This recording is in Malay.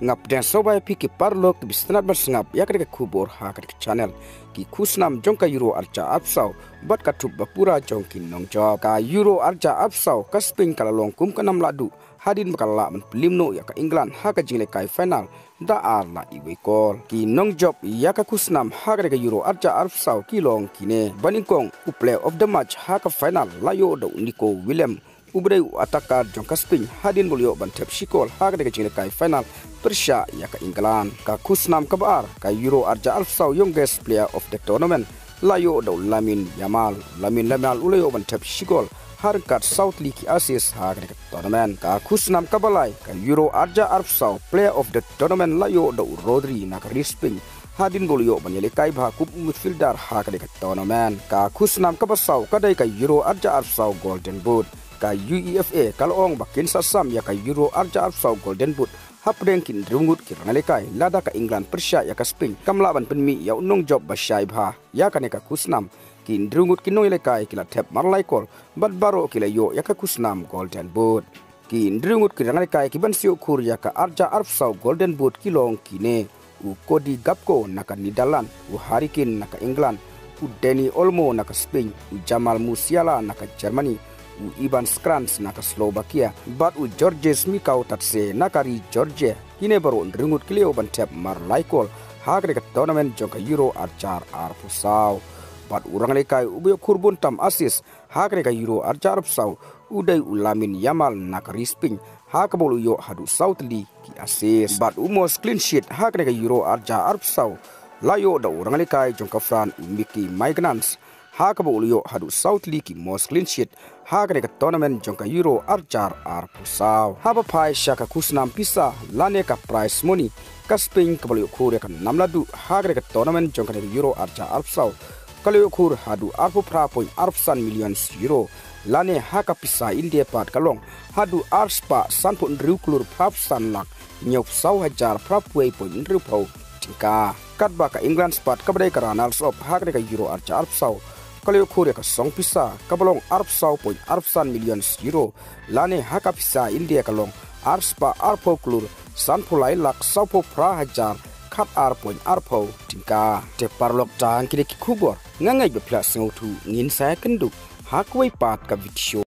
ngap den sobai piki parlok bisnat bersngap ya kadek kubur ha kadek channel ki khusnam jongka euro arja apsau bat katup bapura jongkin nongjop ka euro arja apsau kasping kalalong kum kanam ladu hadin bakala men pelimno ya ka England ha ka jingle kai final da ar la iwe kol ki nongjop ya ka khusnam ha kadek euro arja apsau ki long kine baningkong u play of the match ha ka final layo do Nico William ubrei atakar jongka spin hadin bolio ban tep sikol ha kadek jingle kai final Persya ya ka England ka khusnam kabar ka euro arja alfsau youngest player of the tournament layo do Lamin Yamal ulayo ban tep sigol harkat South League assist ha ka tournament ka khusnam kabalai ka euro arja alfsau player of the tournament layo do Rodri na ka risping hadin bolio ban yele kai bha kup midfielder ha ka tournament ka khusnam kabasau kadai ka euro arja alfsau golden boot ka UEFA kalong bakin sasam ya ka euro arja alfsau golden boot hapdeng kin rungut kirangalekai lada ka England Persya ya ka Spain kamlaban penmi ya nongjop basyai bha ya ka neka khusnam kin rungut kinong lekai kila thep marlai kol bat baro kila yo ya ka khusnam golden boot kin rungut kirangalekai kiban siu khur ya ka arja arfsau golden boot kilong kine u kodi gapko naka Nidalan u harikin naka England u Deni Olmo naka Spain u Jamal Musiala naka Germany u Ivan Skrans naka Slovakia bat u Georges Mikau tatse nakari Georgia kine baro ndringut kleo bantep mar laikol hagre ka tournament jongka euro arjar arpusau bat urang lekai ube kurbun tam assist hagre ka euro arjar arpusau udai ulamin Yamal naka risping hakabolu yo hadu South League ki assist bat umos clean sheet hagre ka euro arjar arpusau layo da urang lekai jongka Fran Miki Migrants hakabolu yo hadu South League ki most clean sheet hagre ka tournament jongka euro arjar arpusau haba pai shaka khusnam pisa lane ka prize money ka Spain ka bolio khur ka namladu hagre ka tournament jongka euro arjar arpusau kalio khur hadu arpu pra point arpsan millions euro lane haka pisa India pat kalong hadu arspa sanpun riuklur prapsan lak nyop sau hajar prapway point ripau tingka katba ka England spat kabadai ka Ranals of hagre ka euro arjar arpusau kalio khur ka song pisa kabalong arpsau point arpsan millions euro lane haka pisa India kalong arspa arpo klur sanpulai lak saupo pra hajar khat point arpo tingka te parlok tang kile ki khubor ngangai be plus ngotu ngin sa kendu hakwai pat ka video